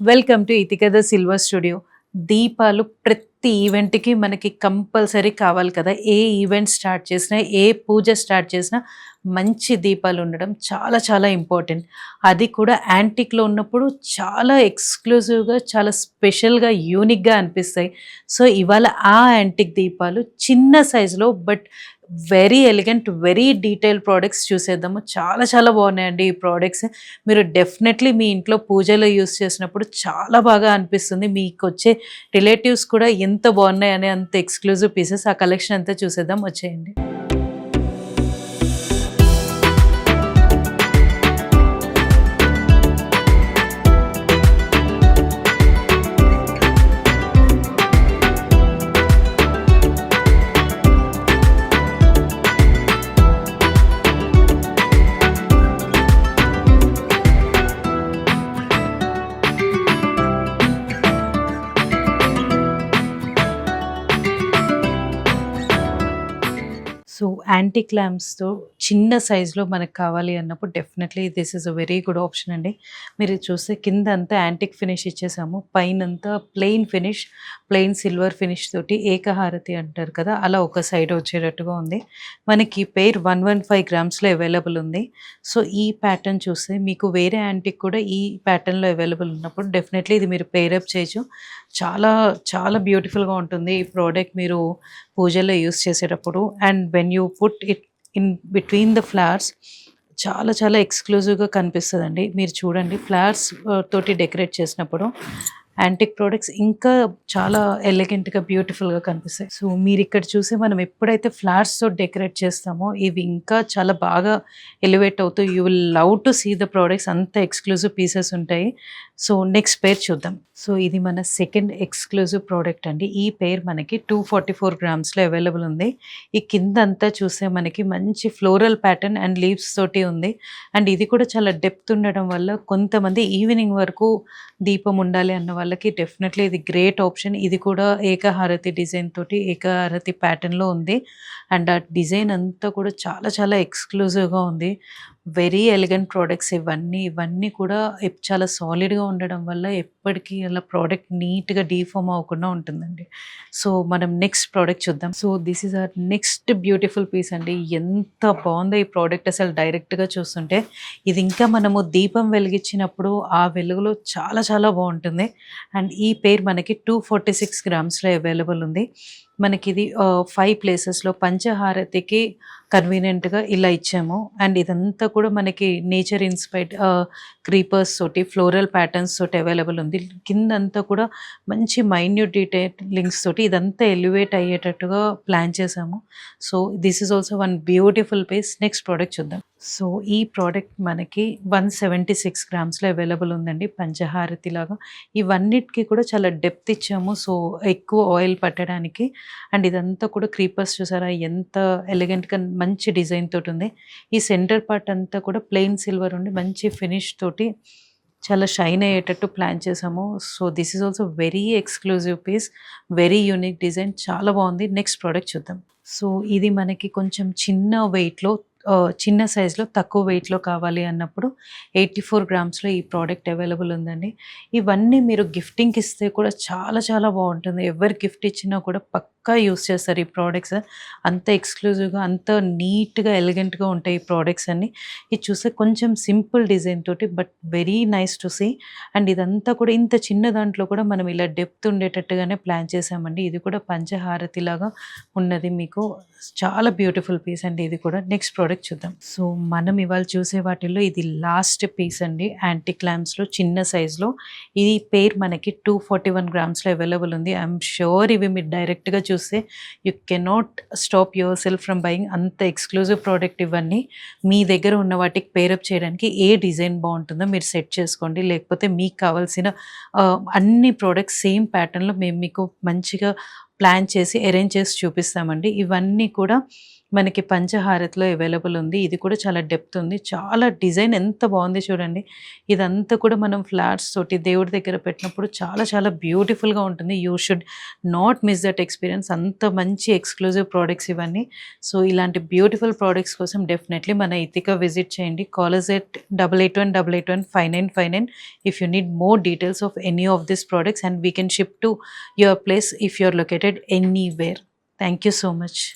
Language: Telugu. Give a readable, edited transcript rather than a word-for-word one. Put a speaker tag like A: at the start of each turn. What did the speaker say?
A: Welcome to Ithikatha silver studio. దీపాలు ప్రతి ఈవెంట్‌కి మనకి కంపల్సరీ కావాలి కదా! ఏ ఈవెంట్ స్టార్ట్ చేసినా, ఏ పూజ స్టార్ట్ చేసినా మంచి దీపాలు ఉండడం చాలా చాలా ఇంపార్టెంట్. అది కూడా యాంటిక్‌లో ఉన్నప్పుడు చాలా ఎక్స్‌క్లూజివ్‌గా, చాలా స్పెషల్‌గా, యూనిక్‌గా అనిపిస్తాయి. సో, ఇవాళ ఆ యాంటిక్ దీపాలు చిన్న సైజులో but very elegant, very detailed products చూసేద్దాము. చాలా చాలా బాగున్నాయండి ఈ ప్రొడక్ట్స్. మీరు డెఫినెట్లీ మీ ఇంట్లో పూజలో యూస్ చేసినప్పుడు చాలా బాగా అనిపిస్తుంది. మీకొచ్చే రిలేటివ్స్ కూడా ఎంత బాగున్నాయనే అంత ఎక్స్‌క్లూజివ్ పీసెస్. ఆ కలెక్షన్ అంతా చూసేద్దాం, వచ్చేయండి. సో, యాంటిక్ ల్యాంప్స్‌తో చిన్న సైజ్‌లో మనకు కావాలి అన్నప్పుడు definitely this is a very good option అండి. మీరు చూస్తే కిందంతా యాంటిక్ ఫినిష్ ఇచ్చేసాము. పైనంతా plain finish, plain silver finish తోటి ఏకహారతి అంటారు కదా! అలా ఒక సైడ్ వచ్చేటట్టుగా ఉంది. మనకి పెయిర్ 115 గ్రామ్స్‌లో అవైలబుల్ ఉంది. సో, ఈ ప్యాటర్న్ చూస్తే మీకు వేరే యాంటిక్ కూడా ఈ ప్యాటర్న్‌లో అవైలబుల్ ఉన్నప్పుడు డెఫినెట్లీ ఇది మీరు పెయిర్ అప్ చేయొచ్చు. చాలా చాలా బ్యూటిఫుల్‌గా ఉంటుంది ఈ ప్రోడక్ట్ మీరు పూజల్లో యూస్ చేసేటప్పుడు. And when you put it in between the flowers చాలా చాలా ఎక్స్క్లూజివ్‌గా కనిపిస్తదండి. మీరు చూడండి ఫ్లవర్స్ తోటి డెకరేట్ చేసినప్పుడు యాంటిక్ ప్రొడక్ట్స్ ఇంకా చాలా ఎలిగెంట్‌గా, బ్యూటిఫుల్‌గా కనిపిస్తాయి. సో, మీరిక్కడ చూసి మనం ఎప్పుడైతే ఫ్లవర్స్‌తో డెకరేట్ చేస్తామో ఇవి ఇంకా చాలా బాగా ఎలివేట్ అవుతూ you will love to see the products. అంత ఎక్స్క్లూజివ్ పీసెస్ ఉంటాయి. సో, నెక్స్ట్ పెయిర్ చూద్దాం. సో, ఇది మన సెకండ్ ఎక్స్క్లూజివ్ ప్రోడక్ట్ అండి. ఈ పెయిర్ మనకి 244 గ్రామ్స్‌లో అవైలబుల్ ఉంది. ఈ కిందంతా చూస్తే మనకి మంచి ఫ్లోరల్ ప్యాటర్న్ అండ్ లీవ్స్ తోటి ఉంది. అండ్ ఇది కూడా చాలా డెప్త్ ఉండడం వల్ల కొంతమంది ఈవినింగ్ వరకు దీపం ఉండాలి అన్న వాళ్ళకి డెఫినెట్లీ ఇది గ్రేట్ ఆప్షన్. ఇది కూడా ఏకహారతి డిజైన్ తోటి ఏకహారతి ప్యాటర్న్‌లో ఉంది. అండ్ ఆ డిజైన్ అంతా కూడా చాలా చాలా ఎక్స్‌క్లూజివ్‌గా ఉంది. వెరీ ఎలిగెంట్ ప్రొడక్ట్స్ ఇవన్నీ. ఇవన్నీ కూడా చాలా సాలిడ్‌గా ఉండడం వల్ల ఎప్పటికీ అలా ప్రోడక్ట్ నీట్‌గా డీఫార్మ్ అవ్వకుండా ఉంటుందండి. సో, మనం నెక్స్ట్ ప్రోడక్ట్ చూద్దాం. So, this is our next beautiful piece అండి. ఎంత బావుందో ఈ ప్రోడక్ట్ అసలు డైరెక్ట్‌గా చూస్తుంటే. ఇది ఇంకా మనము దీపం వెలిగించినప్పుడు ఆ వెలుగులో చాలా చాలా బావుంటుంది. అండ్ ఈ పెయిర్ మనకి 246 గ్రామ్స్‌లో అవైలబుల్ ఉంది. మనకిది 5 ప్లేసెస్‌లో పంచహారతికి కన్వీనియంట్‌గా ఇలా ఇచ్చాము. అండ్ ఇదంతా కూడా మనకి నేచర్ ఇన్‌స్పైర్డ్ క్రీపర్స్ తోటి, ఫ్లోరల్ ప్యాటర్న్స్ తోటి అవైలబుల్ ఉంది. కిందంతా కూడా మంచి మైన్యూట్ డీటెయిలింగ్స్ తోటి ఇదంతా ఎలివేట్ అయ్యేటట్టుగా ప్లాన్ చేశాము. So, this is also one beautiful piece. Next product చూద్దాం. సో, ఈ ప్రోడక్ట్ మనకి 176 గ్రామ్స్‌లో అవైలబుల్ ఉందండి. పంచహారతి లాగా. ఇవన్నిటికి కూడా చాలా డెప్త్ ఇచ్చాము. సో, ఎక్కువ ఆయిల్ పట్టడానికి. అండ్ ఇదంతా కూడా క్రీపర్స్ చూసారా ఎంత ఎలిగెంట్‌గా మంచి డిజైన్ తోటుంది. ఈ సెంటర్ పార్ట్ అంతా కూడా ప్లెయిన్ సిల్వర్ ఉండి మంచి ఫినిష్ తోటి చాలా షైన్ అయ్యేటట్టు ప్లాన్ చేసాము. So, this is also very exclusive piece. Very unique design. చాలా బావుంది. నెక్స్ట్ ప్రోడక్ట్ చూద్దాం. సో, ఇది మనకి కొంచెం చిన్న వెయిట్‌లో చిన్న సైజ్‌లో తక్కువ వెయిట్‌లో కావాలి అన్నప్పుడు 84 గ్రామ్స్‌లో ఈ ప్రోడక్ట్ అవైలబుల్ ఉందండి. ఇవన్నీ మీరు గిఫ్టింగ్‌కి ఇస్తే కూడా చాలా చాలా బావుంటుంది. ఎవరు గిఫ్ట్ ఇచ్చినా కూడా పక్కా యూజ్ చేస్తారు ఈ ప్రోడక్ట్స్. అంత ఎక్స్‌క్లూజివ్‌గా, అంత నీట్‌గా, ఎలిగెంట్‌గా ఉంటాయి ఈ ప్రోడక్ట్స్ అన్నీ. ఇది చూస్తే కొంచెం సింపుల్ డిజైన్ తోటి but very nice to see. And ఇదంతా కూడా ఇంత చిన్న దాంట్లో కూడా మనం ఇలా డెప్త్ ఉండేటట్టుగానే ప్లాన్ చేసామండి. ఇది కూడా పంచహారతి లాగా ఉన్నది మీకు. చాలా బ్యూటిఫుల్ పీస్ అండి ఇది కూడా. నెక్స్ట్ ప్రోడక్ట్ చూద్దాం. సో, మనం ఇవాళ చూసే వాటిల్లో ఇది లాస్ట్ పీస్ అండి. యాంటిక్ ల్యాంప్స్‌లో చిన్న సైజ్‌లో. ఈ పెయిర్ మనకి 241 గ్రామ్స్‌లో అవైలబుల్ ఉంది. ఐయామ్ ష్యూర్ ఇవి మీరు డైరెక్ట్‌గా చూస్తే you cannot stop your self from buying. అంత ఎక్స్‌క్లూజివ్ ప్రోడక్ట్ ఇవన్నీ. మీ దగ్గర ఉన్న వాటికి పేరప్ చేయడానికి ఏ డిజైన్ బావుంటుందో మీరు సెట్ చేసుకోండి. లేకపోతే మీకు కావాల్సిన అన్ని ప్రోడక్ట్స్ సేమ్ ప్యాటర్న్‌లో మేము మీకు మంచిగా ప్లాన్ చేసి, అరేంజ్ చేసి చూపిస్తామండి. ఇవన్నీ కూడా మనకి పంచహారతిలో అవైలబుల్ ఉంది. ఇది కూడా చాలా డెప్త్ ఉంది. చాలా డిజైన్ ఎంత బాగుంది చూడండి. ఇదంతా కూడా మనం ఫ్లవర్స్ తోటి దేవుడి దగ్గర పెట్టినప్పుడు చాలా చాలా బ్యూటిఫుల్గా ఉంటుంది. You should not miss that experience. అంత మంచి ఎక్స్క్లూజివ్ ప్రోడక్ట్స్ ఇవన్నీ. సో ఇలాంటి బ్యూటిఫుల్ ప్రోడక్ట్స్ కోసం డెఫినెట్లీ మన ఇతిక విజిట్ చేయండి. Call us at 8818815959 if you need more details of any of these products, and we can ship to your place if you're located anywhere. Thank you so much.